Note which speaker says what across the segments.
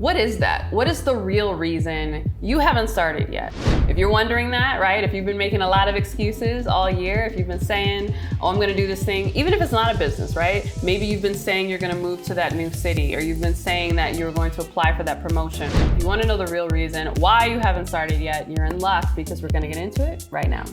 Speaker 1: What is that? What is the real reason you haven't started yet? If you're wondering that, right? If you've been making a lot of excuses all year, if you've been saying, oh, I'm gonna do this thing, even if it's not a business, right? Maybe you've been saying you're gonna move to that new city, or you've been saying that you're going to apply for that promotion. If you wanna know the real reason why you haven't started yet, you're in luck, because we're gonna get into it right now.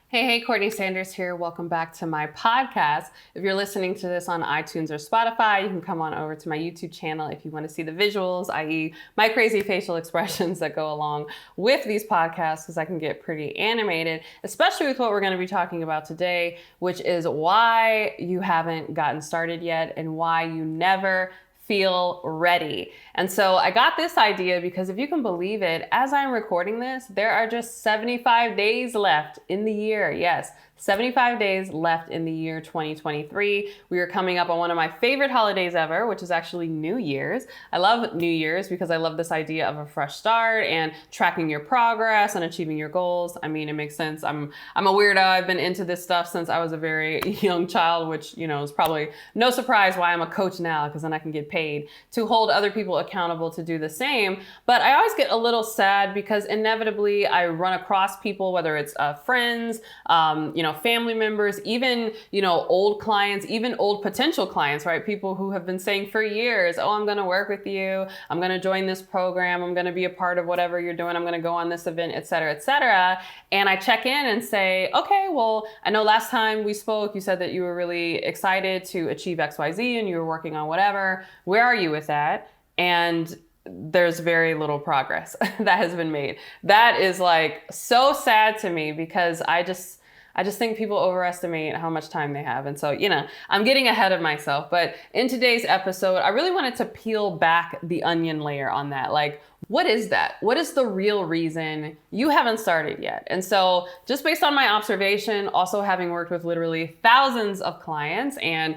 Speaker 1: Hey, Courtney Sanders here. Welcome back to my podcast. If you're listening to this on iTunes or Spotify, you can come on over to my YouTube channel if you want to see the visuals, i.e. my crazy facial expressions that go along with these podcasts, because I can get pretty animated, especially with what we're going to be talking about today, which is why you haven't gotten started yet and why you never feel ready. And so I got this idea because if you can believe it, as I'm recording this, there are just 75 days left in the year. Yes, 75 days left in the year 2023. We are coming up on one of my favorite holidays ever, which is actually New Year's. I love New Year's because I love this idea of a fresh start and tracking your progress and achieving your goals. I mean, it makes sense. I'm a weirdo. I've been into this stuff since I was a very young child, which, you know, is probably no surprise why I'm a coach now, because then I can get paid to hold other people accountable to do the same. But I always get a little sad because inevitably I run across people, whether it's friends, family members, even, old clients, even old potential clients, right? People who have been saying for years, oh, I'm going to work with you. I'm going to join this program. I'm going to be a part of whatever you're doing. I'm going to go on this event, et cetera, et cetera. And I check in and say, okay, well, I know last time we spoke, you said that you were really excited to achieve XYZ and you were working on whatever. Where are you with that? And there's very little progress that has been made. That is like so sad to me, because I just think people overestimate how much time they have. And so, I'm getting ahead of myself. But in today's episode, I really wanted to peel back the onion layer on that. Like, what is that? What is the real reason you haven't started yet? And so just based on my observation, also having worked with literally thousands of clients and,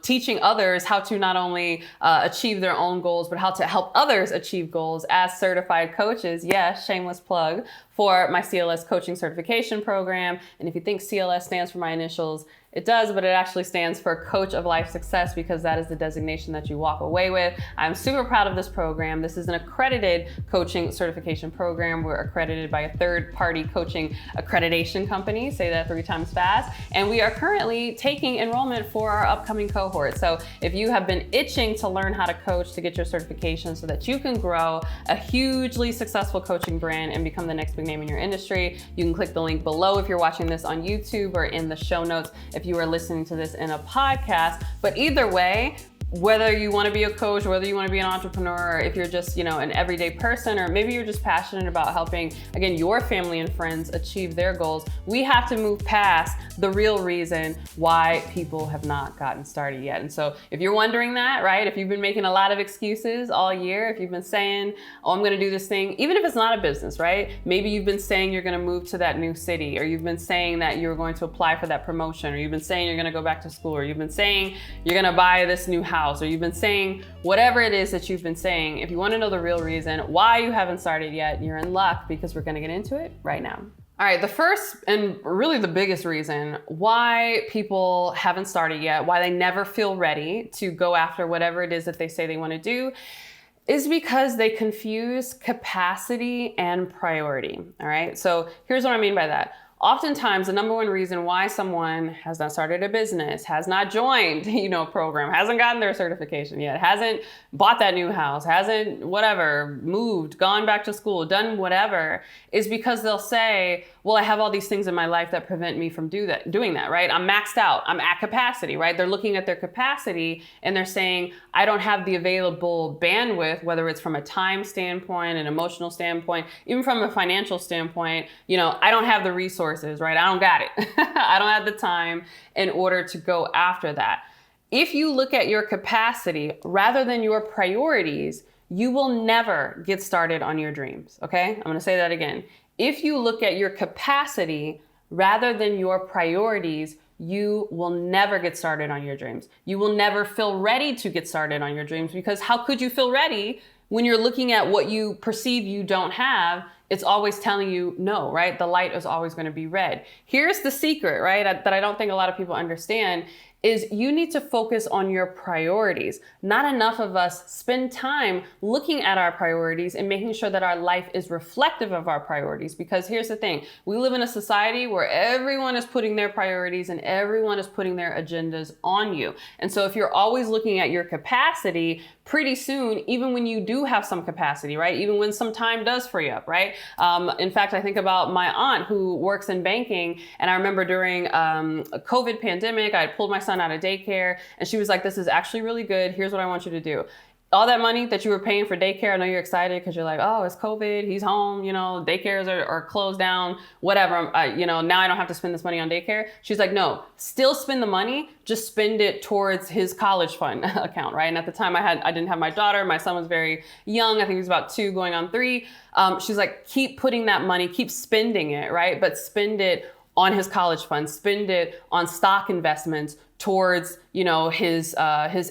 Speaker 1: teaching others how to not only achieve their own goals, but how to help others achieve goals as certified coaches. Yes, shameless plug for my CLS Coaching Certification Program. And if you think CLS stands for my initials, it does, but it actually stands for Coach of Life Success, because that is the designation that you walk away with. I'm super proud of this program. This is an accredited coaching certification program. We're accredited by a third-party coaching accreditation company. Say that 3 times fast. And we are currently taking enrollment for our upcoming cohort. So if you have been itching to learn how to coach, to get your certification so that you can grow a hugely successful coaching brand and become the next big name in your industry, you can click the link below if you're watching this on YouTube, or in the show notes if you are listening to this in a podcast. But either way, whether you want to be a coach, whether you want to be an entrepreneur, or if you're just, an everyday person, or maybe you're just passionate about helping, again, your family and friends achieve their goals, we have to move past the real reason why people have not gotten started yet. And so if you're wondering that, right, if you've been making a lot of excuses all year, if you've been saying, oh, I'm going to do this thing, even if it's not a business, right? Maybe you've been saying you're going to move to that new city, or you've been saying that you're going to apply for that promotion, or you've been saying you're going to go back to school, or you've been saying you're going to buy this new house, or you've been saying whatever it is that you've been saying. If you want to know the real reason why you haven't started yet, you're in luck, because we're going to get into it right now. All right, the first and really the biggest reason why people haven't started yet, why they never feel ready to go after whatever it is that they say they want to do, is because they confuse capacity and priority. All right, so here's what I mean by that. Oftentimes, the number one reason why someone has not started a business, has not joined, a program, hasn't gotten their certification yet, hasn't bought that new house, hasn't moved, gone back to school, done whatever, is because they'll say, well, I have all these things in my life that prevent me from doing that, right? I'm maxed out. I'm at capacity, right? They're looking at their capacity and they're saying, I don't have the available bandwidth, whether it's from a time standpoint, an emotional standpoint, even from a financial standpoint, I don't have the resources, right? I don't got it. I don't have the time in order to go after that. If you look at your capacity rather than your priorities, you will never get started on your dreams, okay? I'm gonna say that again. If you look at your capacity rather than your priorities, you will never get started on your dreams. You will never feel ready to get started on your dreams, because how could you feel ready when you're looking at what you perceive you don't have, it's always telling you no, right? The light is always going to be red. Here's the secret, right? That I don't think a lot of people understand is you need to focus on your priorities. Not enough of us spend time looking at our priorities and making sure that our life is reflective of our priorities. Because here's the thing, we live in a society where everyone is putting their priorities and everyone is putting their agendas on you. And so if you're always looking at your capacity, pretty soon, even when you do have some capacity, right? Even when some time does free up, right? In fact, I think about my aunt who works in banking, and I remember during a COVID pandemic, I had pulled my son out of daycare, and she was like, this is actually really good. Here's what I want you to do. All that money that you were paying for daycare, I know you're excited because you're like, oh, it's COVID, he's home, daycares are closed down, whatever, now I don't have to spend this money on daycare. She's like, no, still spend the money, just spend it towards his college fund account, right? And at the time I didn't have my daughter, my son was very young, I think he was about 2 going on 3. She's like, keep putting that money, keep spending it, right? But spend it on his college fund, spend it on stock investments towards, his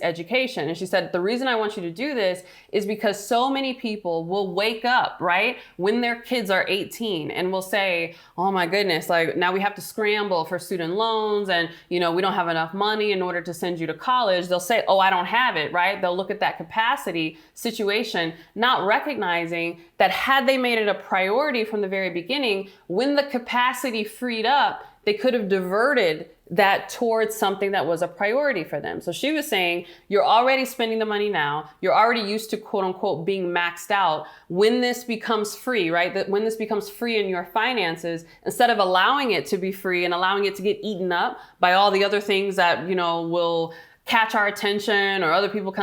Speaker 1: education. And she said, the reason I want you to do this is because so many people will wake up, right, when their kids are 18 and will say, oh my goodness, like now we have to scramble for student loans and, we don't have enough money in order to send you to college. They'll say, oh, I don't have it, right? They'll look at that capacity situation, not recognizing that had they made it a priority from the very beginning, when the capacity freed up, they could have diverted that towards something that was a priority for them. So she was saying, you're already spending the money now. You're already used to quote unquote being maxed out. When this becomes free, right? That when this becomes free in your finances, instead of allowing it to be free and allowing it to get eaten up by all the other things that, will catch our attention, or other people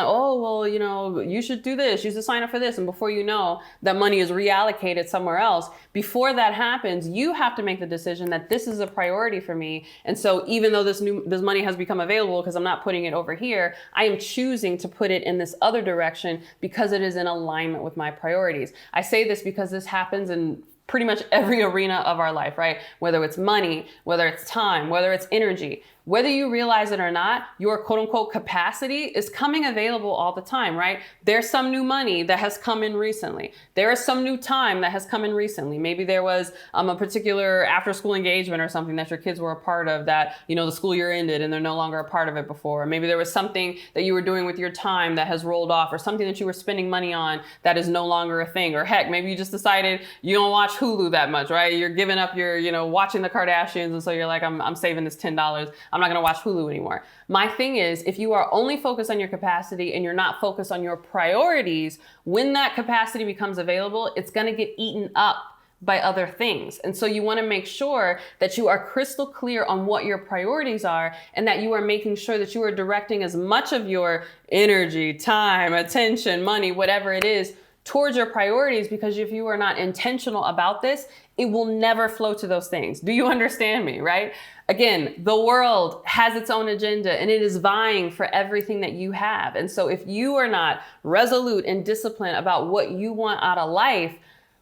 Speaker 1: you should do this, you should sign up for this. And before you know, that money is reallocated somewhere else. Before that happens, you have to make the decision that this is a priority for me. And so even though this money has become available because I'm not putting it over here, I am choosing to put it in this other direction because it is in alignment with my priorities. I say this because this happens in pretty much every arena of our life, right? Whether it's money, whether it's time, whether it's energy. Whether you realize it or not, your quote unquote capacity is coming available all the time, right? There's some new money that has come in recently. There is some new time that has come in recently. Maybe there was a particular after school engagement or something that your kids were a part of that, the school year ended and they're no longer a part of it before. Maybe there was something that you were doing with your time that has rolled off, or something that you were spending money on that is no longer a thing. Or heck, maybe you just decided you don't watch Hulu that much, right? You're giving up your, watching the Kardashians. And so you're like, I'm saving this $10. I'm not going to watch Hulu anymore. My thing is, if you are only focused on your capacity and you're not focused on your priorities, when that capacity becomes available, it's going to get eaten up by other things. And so you want to make sure that you are crystal clear on what your priorities are, and that you are making sure that you are directing as much of your energy, time, attention, money, whatever it is, towards your priorities. Because if you are not intentional about this, it will never flow to those things. Do you understand me, right? Again, the world has its own agenda and it is vying for everything that you have. And so if you are not resolute and disciplined about what you want out of life,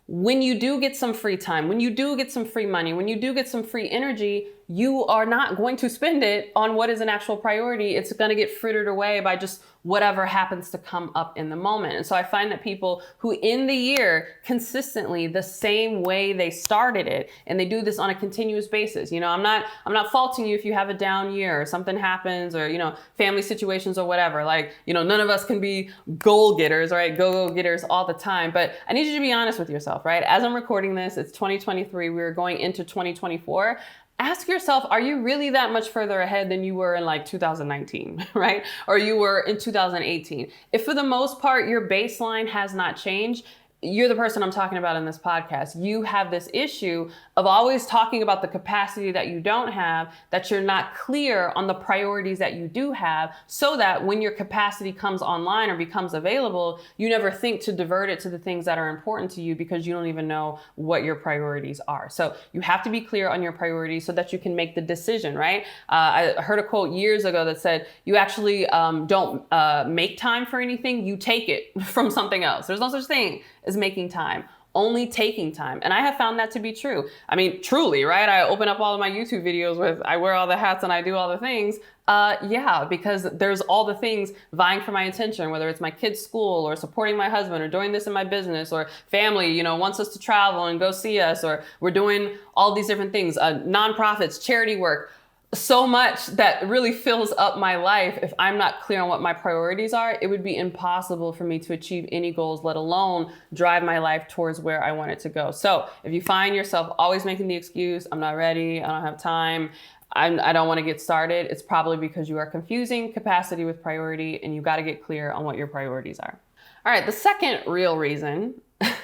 Speaker 1: when you do get some free time, when you do get some free money, when you do get some free energy, you are not going to spend it on what is an actual priority. It's going to get frittered away by just whatever happens to come up in the moment. And so I find that people who end the year consistently the same way they started it, and they do this on a continuous basis. I'm not faulting you if you have a down year or something happens, or, family situations or whatever. Like, none of us can be goal getters, right? Go getters all the time. But I need you to be honest with yourself, right? As I'm recording this, it's 2023. We're going into 2024. Ask yourself, are you really that much further ahead than you were in like 2019, right? Or you were in 2018? If for the most part, your baseline has not changed, you're the person I'm talking about in this podcast. You have this issue of always talking about the capacity that you don't have, that you're not clear on the priorities that you do have, so that when your capacity comes online or becomes available, you never think to divert it to the things that are important to you because you don't even know what your priorities are. So you have to be clear on your priorities so that you can make the decision, right? I heard a quote years ago that said, you actually don't make time for anything, you take it from something else. There's no such thing as making time. only taking time. And I have found that to be true. I mean, truly, right? I open up all of my YouTube videos with, I wear all the hats and I do all the things. Yeah, because there's all the things vying for my attention, whether it's my kids' school or supporting my husband or doing this in my business, or family, you know, wants us to travel and go see us, or we're doing all these different things, nonprofits, charity work. So much that really fills up my life. If I'm not clear on what my priorities are, it would be impossible for me to achieve any goals, let alone drive my life towards where I want it to go. So if you find yourself always making the excuse, I'm not ready, I don't have time, I don't want to get started, it's probably because you are confusing capacity with priority, and you got to get clear on what your priorities are. All right, the second real reason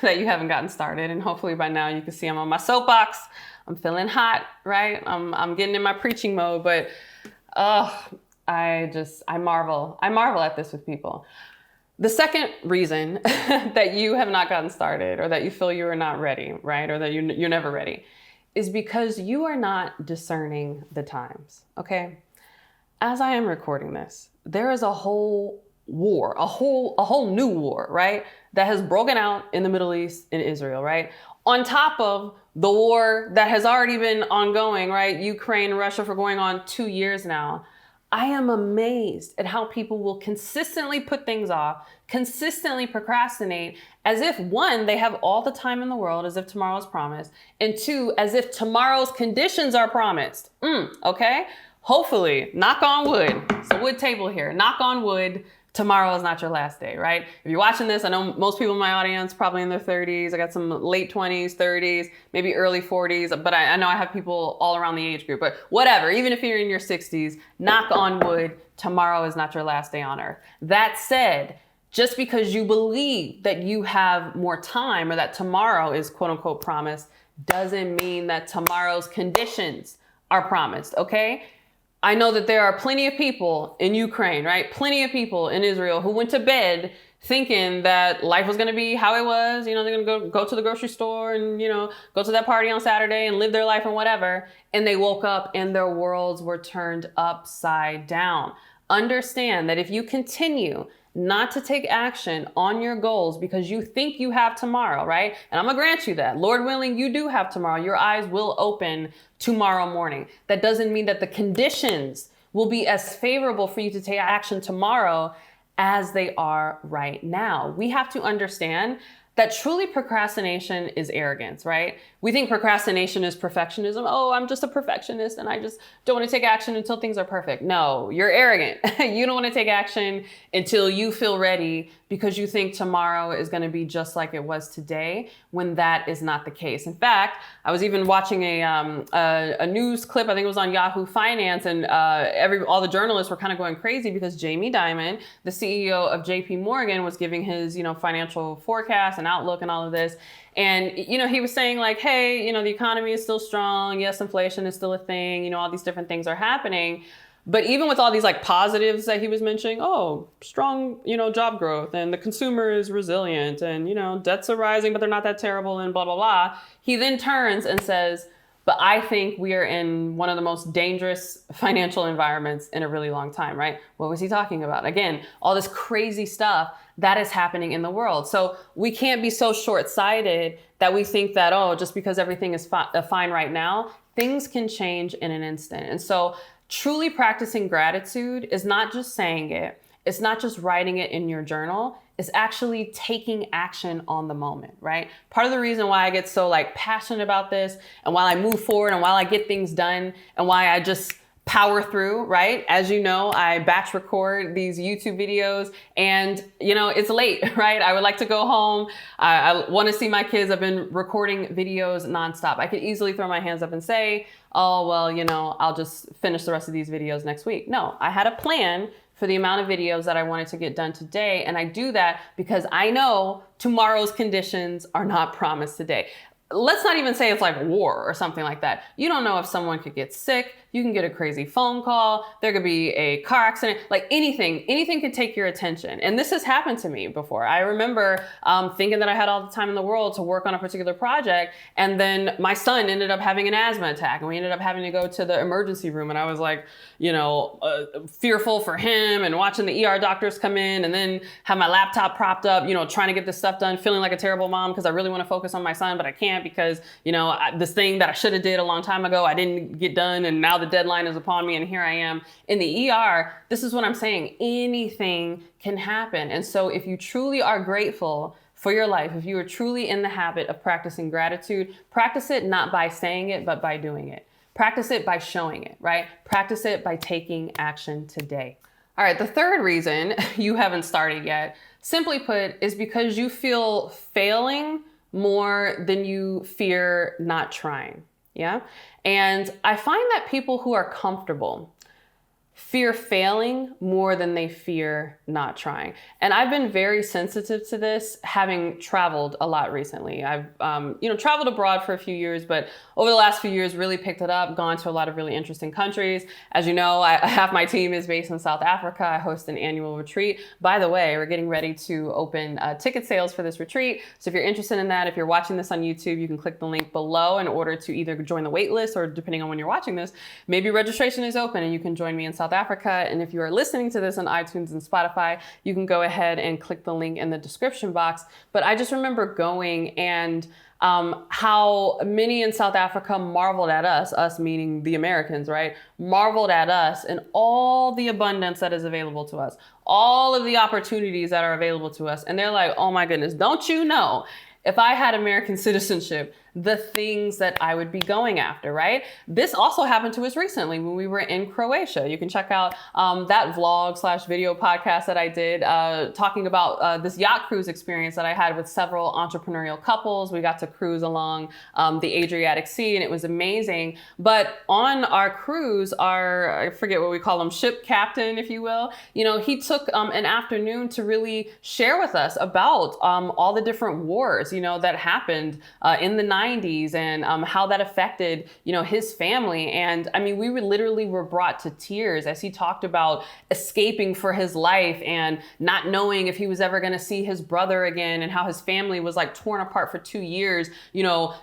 Speaker 1: that you haven't gotten started, and hopefully by now you can see I'm on my soapbox, I'm feeling hot, right? I'm getting in my preaching mode, but I marvel at this with people. The second reason that you have not gotten started, or that you feel you are not ready, right? Or that you're never ready, is because you are not discerning the times, okay? As I am recording this, there is a whole war, a whole new war, right? That has broken out in the Middle East, in Israel, right? On top of the war that has already been ongoing, right? Ukraine, Russia, for going on 2 years now. I am amazed at how people will consistently put things off, consistently procrastinate, as if, one, they have all the time in the world, as if tomorrow is promised, and two, as if tomorrow's conditions are promised. Okay? Hopefully, knock on wood. It's a wood table here. Knock on wood. Tomorrow is not your last day, right? If you're watching this, I know most people in my audience probably in their 30s. I got some late 20s, 30s, maybe early 40s, but I know I have people all around the age group. But whatever, even if you're in your 60s, knock on wood, tomorrow is not your last day on earth. That said, just because you believe that you have more time, or that tomorrow is quote unquote promised, doesn't mean that tomorrow's conditions are promised, okay? I know that there are plenty of people in Ukraine, right? Plenty of people in Israel who went to bed thinking that life was going to be how it was. You know, they're going to go to the grocery store and, you know, go to that party on Saturday and live their life and whatever. And they woke up and their worlds were turned upside down. Understand that if you continue not to take action on your goals because you think you have tomorrow, right? And I'm gonna grant you that. Lord willing, you do have tomorrow. Your eyes will open tomorrow morning. That doesn't mean that the conditions will be as favorable for you to take action tomorrow as they are right now. We have to understand that truly procrastination is arrogance, right? We think procrastination is perfectionism. Oh, I'm just a perfectionist and I just don't want to take action until things are perfect. No, you're arrogant. You don't want to take action until you feel ready because you think tomorrow is going to be just like it was today, when that is not the case. In fact, I was even watching a news clip, I think it was on Yahoo Finance, and all the journalists were kind of going crazy because Jamie Dimon, the CEO of JP Morgan, was giving his, financial forecast and outlook and all of this. And, he was saying like, hey, the economy is still strong. Yes, inflation is still a thing. All these different things are happening. But even with all these like positives that he was mentioning, strong, job growth, and the consumer is resilient, and, debts are rising, but they're not that terrible, and blah, blah, blah. He then turns and says, but I think we are in one of the most dangerous financial environments in a really long time, right? What was he talking about? Again, all this crazy stuff that is happening in the world. So we can't be so short-sighted that we think that, just because everything is fine right now, things can change in an instant. And so truly practicing gratitude is not just saying it. It's not just writing it in your journal. It's actually taking action on the moment, right? Part of the reason why I get so passionate about this, and why I move forward, and why I get things done, and why I just power through, right? As you know, I batch record these YouTube videos, and it's late, right? I would like to go home. I want to see my kids. I've been recording videos nonstop. I could easily throw my hands up and say, oh, well, I'll just finish the rest of these videos next week. No, I had a plan for the amount of videos that I wanted to get done today. And I do that because I know tomorrow's conditions are not promised today. let's not even say it's like war or something like that. You don't know if someone could get sick. You can get a crazy phone call. There could be a car accident, like anything could take your attention. And this has happened to me before. I remember thinking that I had all the time in the world to work on a particular project. And then my son ended up having an asthma attack and we ended up having to go to the emergency room. And I was like, fearful for him and watching the ER doctors come in and then have my laptop propped up, trying to get this stuff done, feeling like a terrible mom because I really want to focus on my son, but I can't because, this thing that I should have did a long time ago, I didn't get done. And now the deadline is upon me and here I am in the ER. This is what I'm saying. Anything can happen. And so if you truly are grateful for your life, if you are truly in the habit of practicing gratitude, practice it not by saying it, but by doing it. Practice it by showing it, right? Practice it by taking action today. All right, the third reason you haven't started yet, simply put, is because you feel failing more than you fear not trying. Yeah. And I find that people who are comfortable fear failing more than they fear not trying. And I've been very sensitive to this, having traveled a lot recently. I've, traveled abroad for a few years, but over the last few years, really picked it up, gone to a lot of really interesting countries. As you know, half my team is based in South Africa. I host an annual retreat. By the way, we're getting ready to open ticket sales for this retreat. So if you're interested in that, if you're watching this on YouTube, you can click the link below in order to either join the wait list or, depending on when you're watching this, maybe registration is open and you can join me in South Africa. And if you are listening to this on iTunes and Spotify, you can go ahead and click the link in the description box. But I just remember going and how many in South Africa marveled at us meaning the Americans, right? Marveled at us and all the abundance that is available to us, all of the opportunities that are available to us. And they're like, oh my goodness, don't you know, if I had American citizenship, the things that I would be going after, right? This also happened to us recently when we were in Croatia. You can check out that vlog/video podcast that I did talking about this yacht cruise experience that I had with several entrepreneurial couples. We got to cruise along the Adriatic Sea and it was amazing. But on our cruise, I forget what we call him, ship captain, if you will, he took an afternoon to really share with us about all the different wars, that happened in the 90s and how that affected, his family. And I mean, we literally were brought to tears as he talked about escaping for his life and not knowing if he was ever going to see his brother again and how his family was like torn apart for 2 years,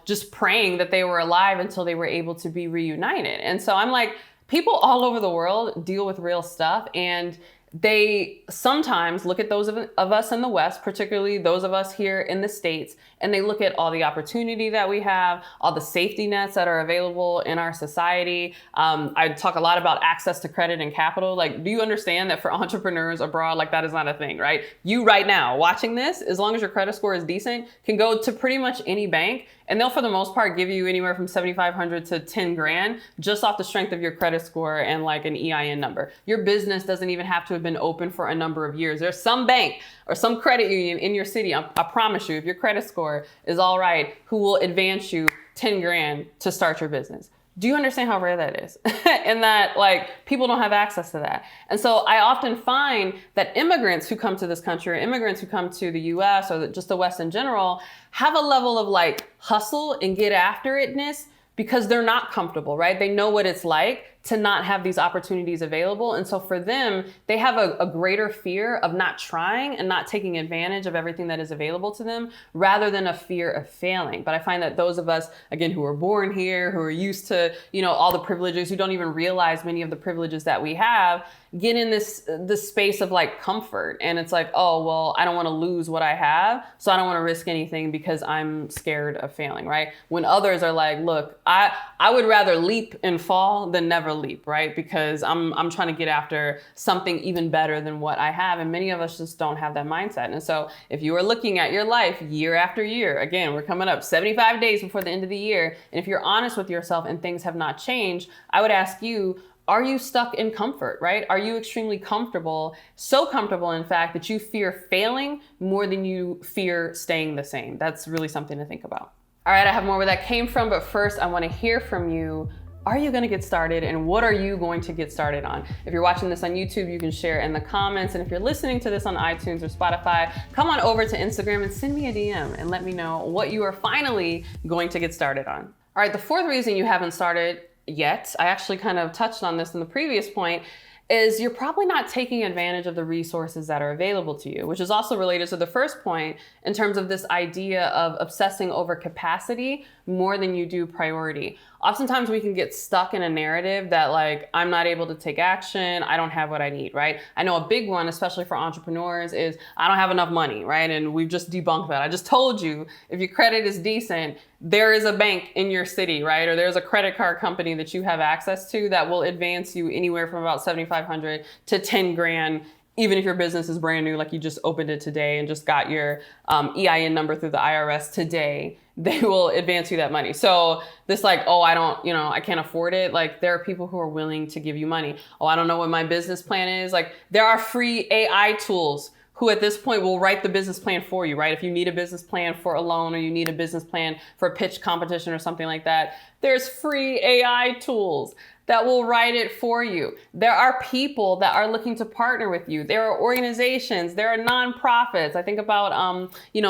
Speaker 1: just praying that they were alive until they were able to be reunited. And so I'm like, people all over the world deal with real stuff, and they sometimes look at those of us in the West, particularly those of us here in the States, and they look at all the opportunity that we have, all the safety nets that are available in our society. I talk a lot about access to credit and capital. Like, do you understand that for entrepreneurs abroad, like that is not a thing, right? You right now watching this, as long as your credit score is decent, can go to pretty much any bank and they'll, for the most part, give you anywhere from $7,500 to $10,000 just off the strength of your credit score and like an EIN number. Your business doesn't even have to have been open for a number of years. There's some bank or some credit union in your city, I promise you, if your credit score is all right, who will advance you $10,000 to start your business. Do you understand how rare that is? And that like people don't have access to that. And so I often find that immigrants who come to this country or immigrants who come to the US or just the West in general have a level of like hustle and get after itness because they're not comfortable, right? They know what it's like to not have these opportunities available. And so for them, they have a greater fear of not trying and not taking advantage of everything that is available to them rather than a fear of failing. But I find that those of us, again, who are born here, who are used to, all the privileges, who don't even realize many of the privileges that we have, get in this space of like comfort. And it's like, oh, well, I don't want to lose what I have, so I don't want to risk anything because I'm scared of failing, right? When others are like, look, I would rather leap and fall than never leap, right? Because I'm trying to get after something even better than what I have. And many of us just don't have that mindset. And so if you are looking at your life year after year, again, we're coming up 75 days before the end of the year. And if you're honest with yourself and things have not changed, I would ask you, are you stuck in comfort, right? Are you extremely comfortable, so comfortable, in fact, that you fear failing more than you fear staying the same? That's really something to think about. All right, I have more where that came from, but first I want to hear from you. are you going to get started, and what are you going to get started on? If you're watching this on YouTube, you can share in the comments. And if you're listening to this on iTunes or Spotify, come on over to Instagram and send me a DM and let me know what you are finally going to get started on. All right, the fourth reason you haven't started yet, I actually kind of touched on this in the previous point, is you're probably not taking advantage of the resources that are available to you, which is also related to the first point in terms of this idea of obsessing over capacity more than you do priority. Oftentimes we can get stuck in a narrative that like, I'm not able to take action, I don't have what I need, right? I know a big one, especially for entrepreneurs, is I don't have enough money, right? And we've just debunked that. I just told you, if your credit is decent, there is a bank in your city, right? Or there's a credit card company that you have access to that will advance you anywhere from about $7,500 to $10,000, even if your business is brand new, like you just opened it today and just got your EIN number through the IRS today, they will advance you that money. So this like, oh, I can't afford it. Like there are people who are willing to give you money. Oh, I don't know what my business plan is. Like there are free AI tools who at this point will write the business plan for you, right? If you need a business plan for a loan or you need a business plan for a pitch competition or something like that, there's free AI tools that will write it for you. There are people that are looking to partner with you. There are organizations, there are nonprofits. I think about,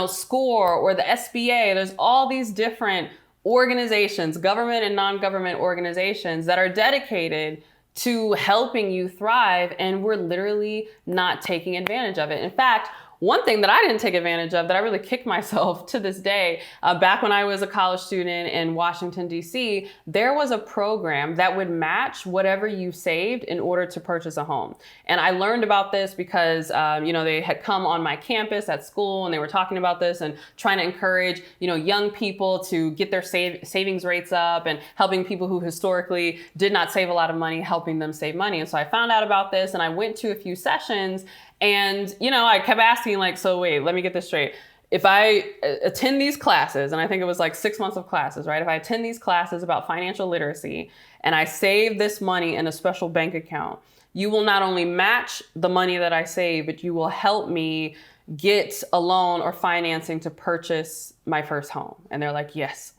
Speaker 1: SCORE or the SBA. There's all these different organizations, government and non-government organizations that are dedicated to helping you thrive, and we're literally not taking advantage of it. In fact, one thing that I didn't take advantage of that I really kick myself to this day, back when I was a college student in Washington, D.C., there was a program that would match whatever you saved in order to purchase a home. And I learned about this because, they had come on my campus at school and they were talking about this and trying to encourage, young people to get their savings rates up and helping people who historically did not save a lot of money, helping them save money. And so I found out about this and I went to a few sessions. And, I kept asking like, so wait, let me get this straight. If I attend these classes, and I think it was like 6 months of classes, right? If I attend these classes about financial literacy and I save this money in a special bank account, you will not only match the money that I save, but you will help me get a loan or financing to purchase my first home. And they're like, yes,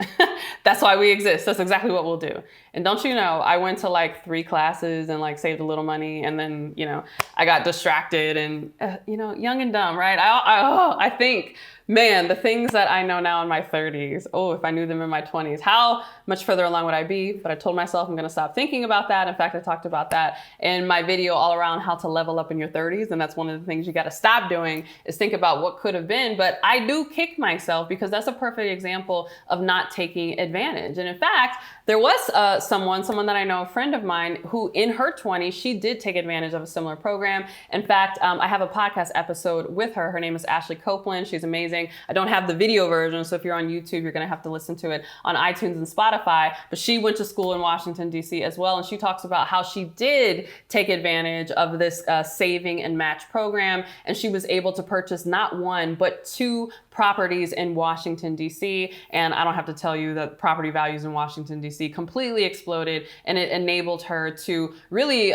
Speaker 1: that's why we exist. That's exactly what we'll do. And don't you know, I went to like 3 classes and like saved a little money. And then, I got distracted and, young and dumb, right? I think, man, the things that I know now in my 30s, if I knew them in my 20s, how much further along would I be? But I told myself I'm going to stop thinking about that. In fact, I talked about that in my video all around how to level up in your 30s. And that's one of the things you got to stop doing is think about what could have been. But I do kick myself because that's a perfect example of not taking advantage. And in fact, there was someone that I know, a friend of mine, who in her 20s, she did take advantage of a similar program. In fact, I have a podcast episode with her. Her name is Ashley Copeland. She's amazing. I don't have the video version, so if you're on YouTube, you're going to have to listen to it on iTunes and Spotify. But she went to school in Washington, D.C. as well, and she talks about how she did take advantage of this saving and match program, and she was able to purchase not 1, but 2 properties in Washington, D.C. And I don't have to tell you that property values in Washington, D.C. completely exploded, and it enabled her to really,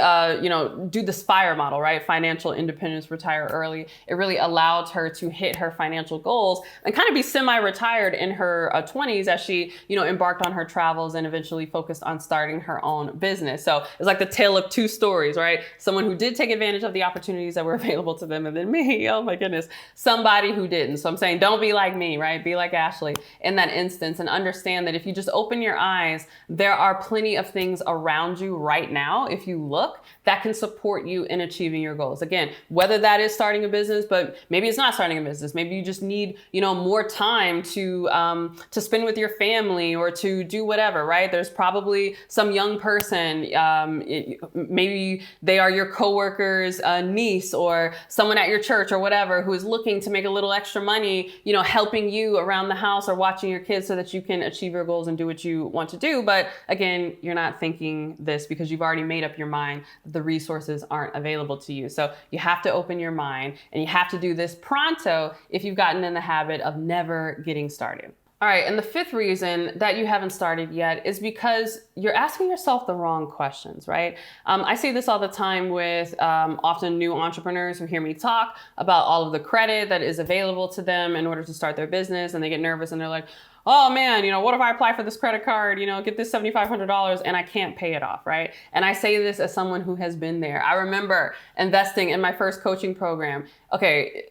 Speaker 1: do the FIRE model, right? Financial independence, retire early. It really allowed her to hit her financial goals and kind of be semi-retired in her 20s as she, embarked on her travels and eventually focused on starting her own business. So it's like the tale of 2 stories, right? Someone who did take advantage of the opportunities that were available to them, and then me, oh my goodness, somebody who didn't. So I'm saying, don't be like me, right? Be like Ashley in that instance, and understand that if you just open your eyes, there are plenty of things around you right now, if you look, that can support you in achieving your goals. Again, whether that is starting a business, but maybe it's not starting a business. Maybe you just need, more time to spend with your family or to do whatever, right? There's probably some young person, maybe they are your coworker's niece or someone at your church or whatever, who is looking to make a little extra money, helping you around the house or watching your kids so that you can achieve your goals and do what you want to do. But again, you're not thinking this because you've already made up your mind that the resources aren't available to you. So you have to open your mind, and you have to do this pronto if you've gotten in the habit of never getting started. All right, and the 5th reason that you haven't started yet is because you're asking yourself the wrong questions, right? I see this all the time with often new entrepreneurs who hear me talk about all of the credit that is available to them in order to start their business, and they get nervous and they're like, oh man, what if I apply for this credit card, get this $7,500 and I can't pay it off, right? And I say this as someone who has been there. I remember investing in my first coaching program. Okay,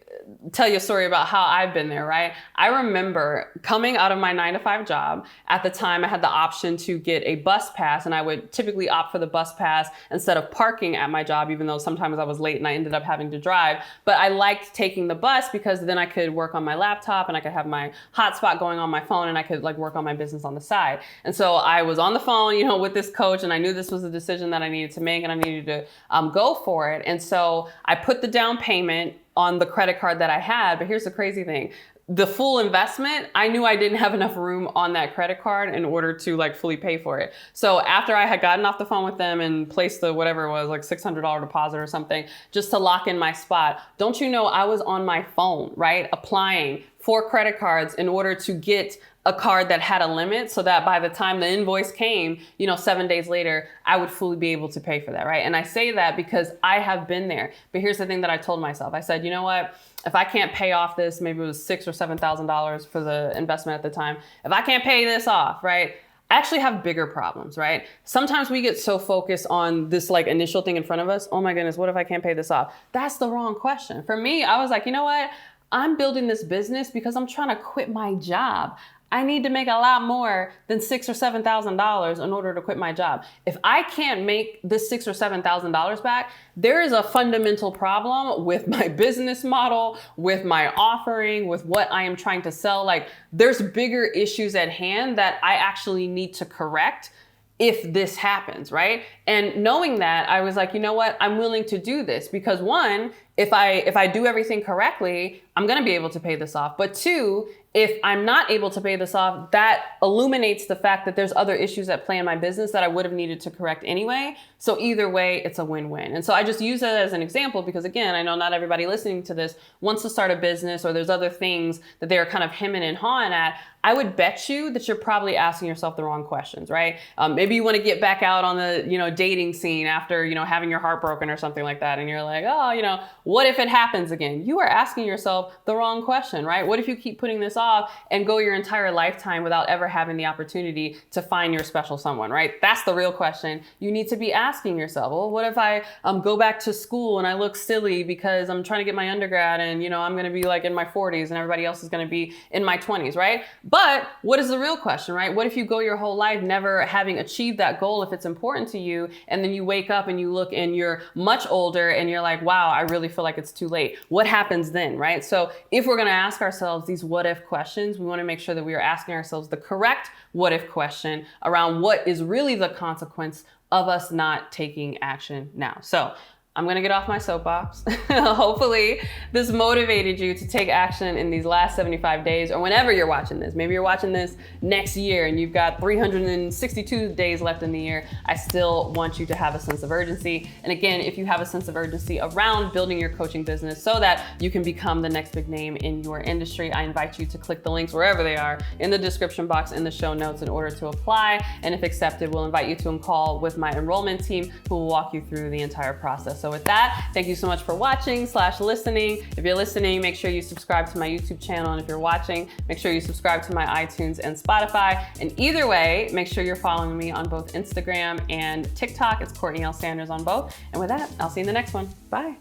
Speaker 1: tell you a story about how I've been there, right? I remember coming out of my 9-to-5 job. At the time, I had the option to get a bus pass, and I would typically opt for the bus pass instead of parking at my job, even though sometimes I was late and I ended up having to drive. But I liked taking the bus because then I could work on my laptop and I could have my hotspot going on my phone and I could work on my business on the side. And so I was on the phone, with this coach, and I knew this was a decision that I needed to make and I needed to go for it. And so I put the down payment on the credit card that I had. But here's the crazy thing. The full investment, I knew I didn't have enough room on that credit card in order to fully pay for it. So after I had gotten off the phone with them and placed the whatever it was, $600 deposit or something, just to lock in my spot, don't you know I was on my phone, right? Applying for credit cards in order to get a card that had a limit so that by the time the invoice came, 7 days later, I would fully be able to pay for that, right? And I say that because I have been there. But here's the thing that I told myself. I said, you know what? If I can't pay off this, maybe it was $6,000 or $7,000 for the investment at the time. If I can't pay this off, right? I actually have bigger problems, right? Sometimes we get so focused on this initial thing in front of us. Oh my goodness, what if I can't pay this off? That's the wrong question. For me, I was like, you know what? I'm building this business because I'm trying to quit my job. I need to make a lot more than $6,000 or $7,000 in order to quit my job. If I can't make this $6,000 or $7,000 back, there is a fundamental problem with my business model, with my offering, with what I am trying to sell. There's bigger issues at hand that I actually need to correct if this happens, right? And knowing that, I was like, you know what? I'm willing to do this because one, if I do everything correctly, I'm gonna be able to pay this off. But two, if I'm not able to pay this off, that illuminates the fact that there's other issues at play in my business that I would have needed to correct anyway. So either way, it's a win-win. And so I just use that as an example because again, I know not everybody listening to this wants to start a business or there's other things that they're kind of hemming and hawing at. I would bet you that you're probably asking yourself the wrong questions, right? Maybe you want to get back out on the, dating scene after, having your heart broken or something like that. And you're like, oh, what if it happens again? You are asking yourself the wrong question, right? What if you keep putting this off and go your entire lifetime without ever having the opportunity to find your special someone, right? That's the real question you need to be asking yourself. Well, what if I go back to school and I look silly because I'm trying to get my undergrad and, I'm going to be in my 40s and everybody else is going to be in my 20s, right? But what is the real question, right? What if you go your whole life never having achieved that goal if it's important to you, and then you wake up and you look and you're much older and you're like, wow, I really feel like it's too late. What happens then, right? So if we're going to ask ourselves these what if questions, we want to make sure that we are asking ourselves the correct what if question around what is really the consequence of us not taking action now. So I'm going to get off my soapbox. Hopefully this motivated you to take action in these last 75 days or whenever you're watching this. Maybe you're watching this next year and you've got 362 days left in the year. I still want you to have a sense of urgency. And again, if you have a sense of urgency around building your coaching business so that you can become the next big name in your industry, I invite you to click the links wherever they are in the description box in the show notes in order to apply. And if accepted, we'll invite you to a call with my enrollment team who will walk you through the entire process. So with that, thank you so much for watching/listening. If you're listening, make sure you subscribe to my YouTube channel. And if you're watching, make sure you subscribe to my iTunes and Spotify. And either way, make sure you're following me on both Instagram and TikTok. It's CourtneyLSanders on both. And with that, I'll see you in the next one. Bye.